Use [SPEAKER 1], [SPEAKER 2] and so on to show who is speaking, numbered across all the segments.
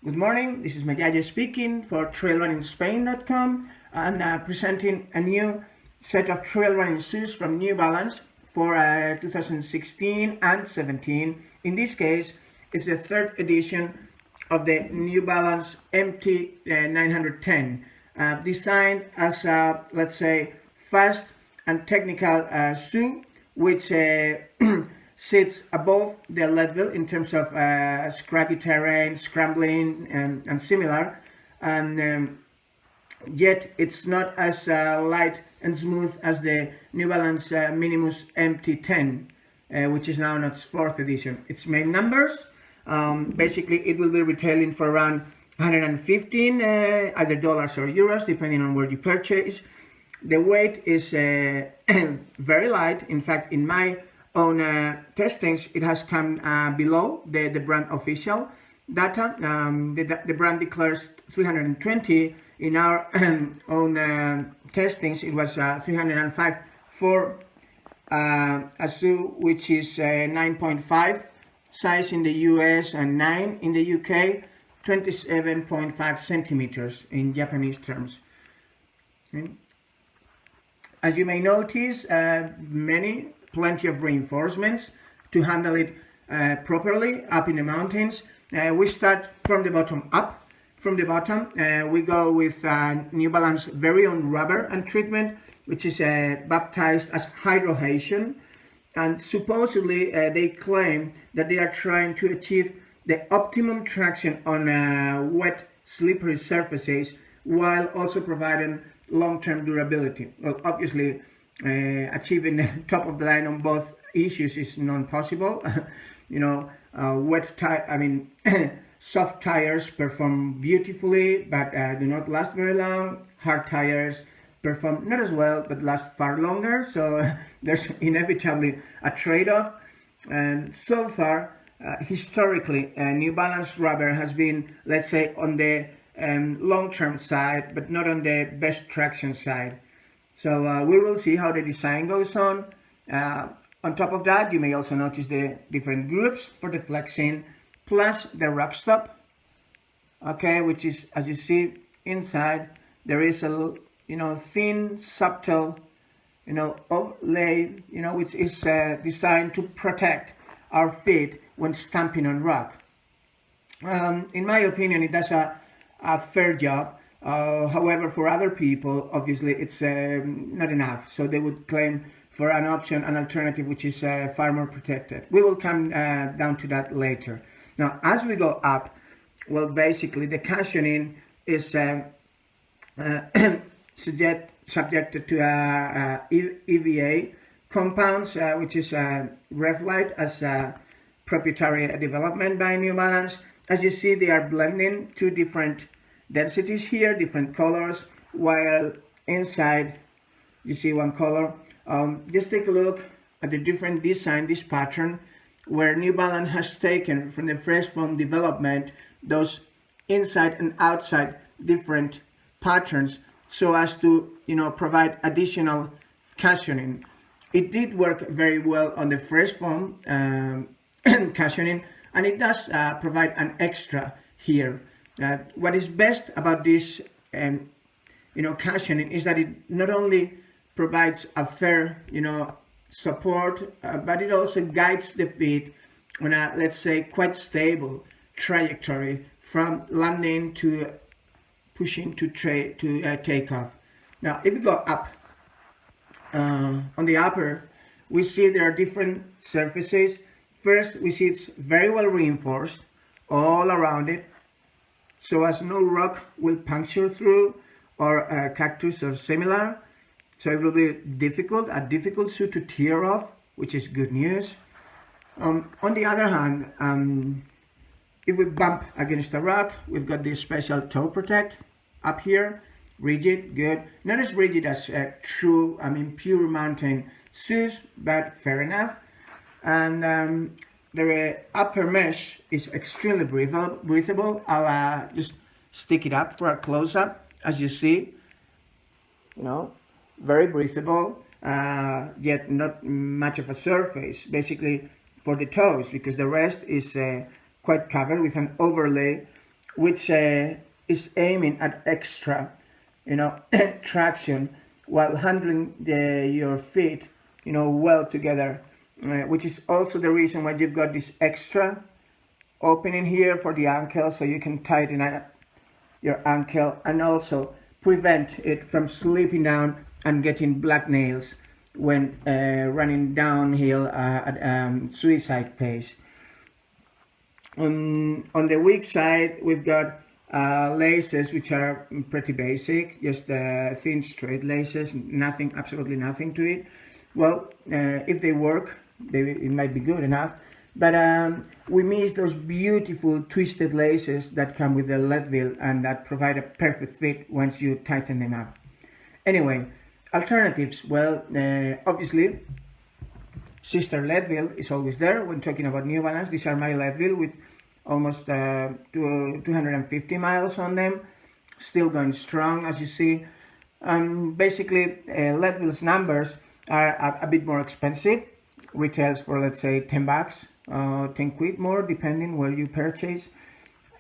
[SPEAKER 1] Good morning, this is Mayayo speaking for trailrunningspain.com and presenting a new set of trail running shoes from New Balance for 2016 and 17. In this case, it's the third edition of the New Balance MT910, designed as a, let's say, fast and technical shoe, which sits above the level in terms of scrappy terrain, scrambling, and similar, and yet it's not as light and smooth as the New Balance Minimus MT10, which is now in its fourth edition. Its main numbers, basically it will be retailing for around 115 either dollars or euros, depending on where you purchase. The weight is very light. In fact, in my own testings, it has come below the brand official data. The brand declares 320. In our own testings, it was 305 for a shoe which is 9.5 size in the US and 9 in the UK, 27.5 centimeters in Japanese terms. Okay. As you may notice, plenty of reinforcements to handle it properly up in the mountains. We start from the bottom up. From the bottom, we go with New Balance very own rubber and treatment, which is baptized as hydrohation. And supposedly they claim that they are trying to achieve the optimum traction on wet, slippery surfaces while also providing long-term durability. Well, obviously, achieving the top of the line on both issues is non-possible. Soft tires perform beautifully but do not last very long. Hard tires perform not as well but last far longer. So there's inevitably a trade-off. And so far, historically, New Balance rubber has been, let's say, on the long-term side, but not on the best traction side. So we will see how the design goes on. On top of that, you may also notice the different groups for the flexing, plus the rock stop. Okay, which is, as you see inside, there is a thin, subtle, overlay, which is designed to protect our feet when stamping on rock. In my opinion, it does a fair job. However, for other people, obviously, it's not enough. So they would claim for an option, an alternative, which is far more protected. We will come down to that later. Now, as we go up, well, basically, the cushioning is subjected to EVA compounds, which is Revlite as a proprietary development by New Balance. As you see, they are blending two different densities here, different colors, while inside you see one color. Just take a look at the different design, this pattern, where New Balance has taken from the fresh foam development those inside and outside different patterns so as to provide additional cushioning. It did work very well on the fresh foam cushioning, and it does provide an extra here. What is best about this cushioning is that it not only provides a fair support, but it also guides the feet on a, let's say, quite stable trajectory from landing to pushing to take off. Now, if we go up, on the upper, we see there are different surfaces. First, we see it's very well reinforced all around it, so as no rock will puncture through or cactus or similar. So it will be a difficult shoe to tear off, which is good news. On the other hand, if we bump against a rock, we've got this special toe protect up here, rigid, good. Not as rigid as true, pure mountain shoes, but fair enough. And the upper mesh is extremely breathable. I'll just stick it up for a close-up, as you see. Very breathable, yet not much of a surface, basically for the toes, because the rest is quite covered with an overlay which is aiming at extra, traction while handling your feet, well together, which is also the reason why you've got this extra opening here for the ankle, so you can tighten up your ankle and also prevent it from slipping down and getting black nails when running downhill at suicide pace. On the weak side, we've got laces, which are pretty basic, just thin straight laces, absolutely nothing to it. Well, if they work, it might be good enough, but we miss those beautiful twisted laces that come with the Leadville and that provide a perfect fit once you tighten them up. Anyway, alternatives, well, obviously sister Leadville is always there when talking about New Balance. These are my Leadville with almost 250 miles on them, still going strong, as you see. Basically, Leadville's numbers are a bit more expensive, retails for, let's say, 10 bucks, 10 quid more, depending where you purchase.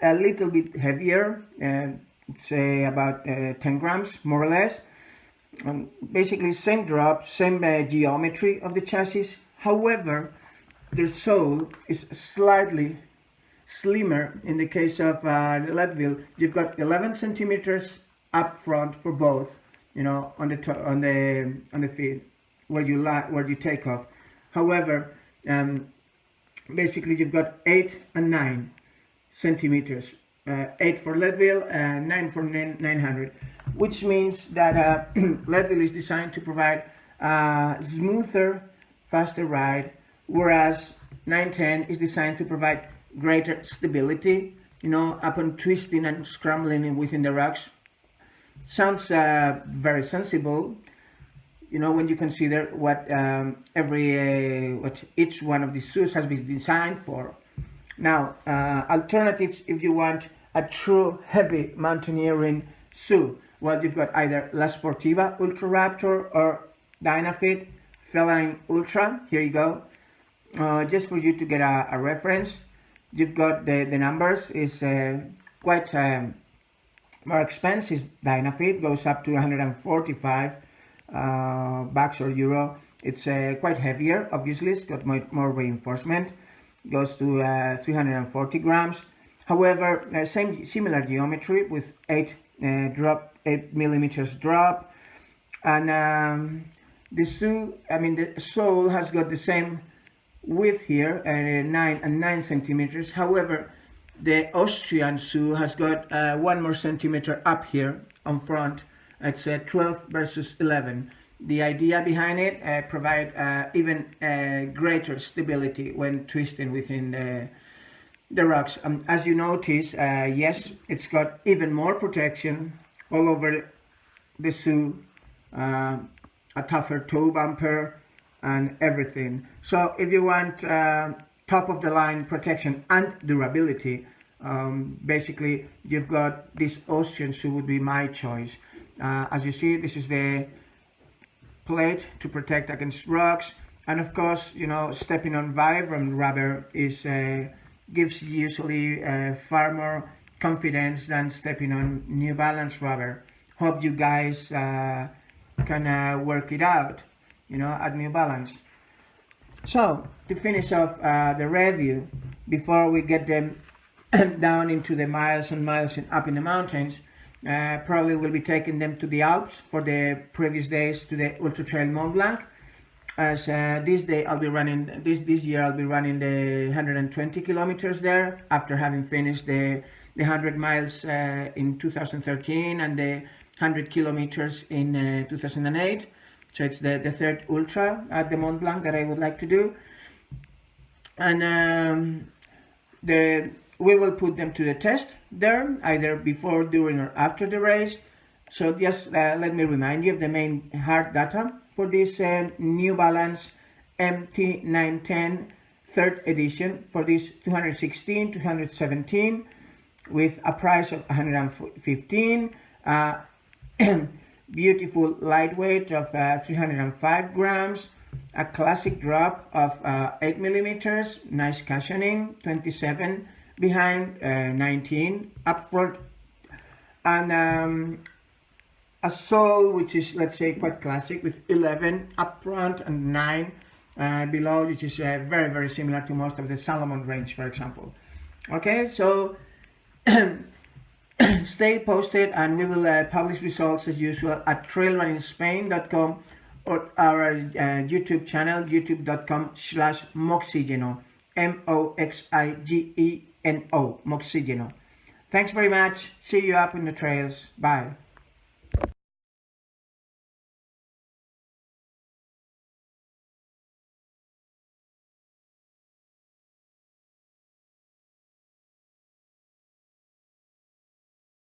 [SPEAKER 1] A little bit heavier, say about 10 grams, more or less. Basically, same drop, same geometry of the chassis. However, the sole is slightly slimmer. In the case of the Leadville, you've got 11 centimeters up front for both, on the feet where you take off. However, basically you've got 8 and 9 centimeters, 8 for Leadville and 9 for 900, which means that Leadville is designed to provide smoother, faster ride, whereas 910 is designed to provide greater stability, upon twisting and scrambling within the rocks. Sounds very sensible, when you consider what what each one of these shoes has been designed for. Now, alternatives if you want a true heavy mountaineering shoe. Well, you've got either La Sportiva Ultra Raptor or Dynafit Feline Ultra. Here you go. Just for you to get a reference, you've got the numbers is quite more expensive. Dynafit goes up to 145 bucks or euro. It's quite heavier, obviously. It's got more reinforcement. Goes to 340 grams. However, similar geometry with 8 millimeters drop, and the sole has got the same width here, 9 centimeters. However, the Austrian shoe has got 1 more centimeter up here on front. It's 12 versus 11. The idea behind it provide even greater stability when twisting within the rocks. As you notice, yes, it's got even more protection all over the shoe, a tougher toe bumper and everything. So if you want top of the line protection and durability, basically you've got this Austrian shoe would be my choice. As you see, this is the plate to protect against rocks, and of course, stepping on Vibram rubber is gives usually far more confidence than stepping on New Balance rubber. Hope you guys can work it out, at New Balance. So to finish off the review, before we get them down into the miles and miles and up in the mountains, probably will be taking them to the Alps for the previous days to the Ultra Trail Mont Blanc. As this day I'll be running, this year I'll be running the 120 kilometers there after having finished the 100 miles in 2013 and the 100 kilometers in 2008. So it's the third ultra at the Mont Blanc that I would like to do. And we will put them to the test there, either before, during, or after the race. So just let me remind you of the main hard data for this New Balance MT910 third edition for this 216, 217 with a price of 115. Beautiful lightweight of 305 grams, a classic drop of 8 millimeters, nice cushioning, 27 behind, 19 up front, and a sole which is, let's say, quite classic, with 11 up front and 9 below, which is very, very similar to most of the Salomon range, for example. Okay, so stay posted, and we will publish results as usual at trailrunningspain.com or our YouTube channel, youtube.com/Moxigeno, Moxigeno, Moxigeno. Thanks very much. See you up in the trails. Bye.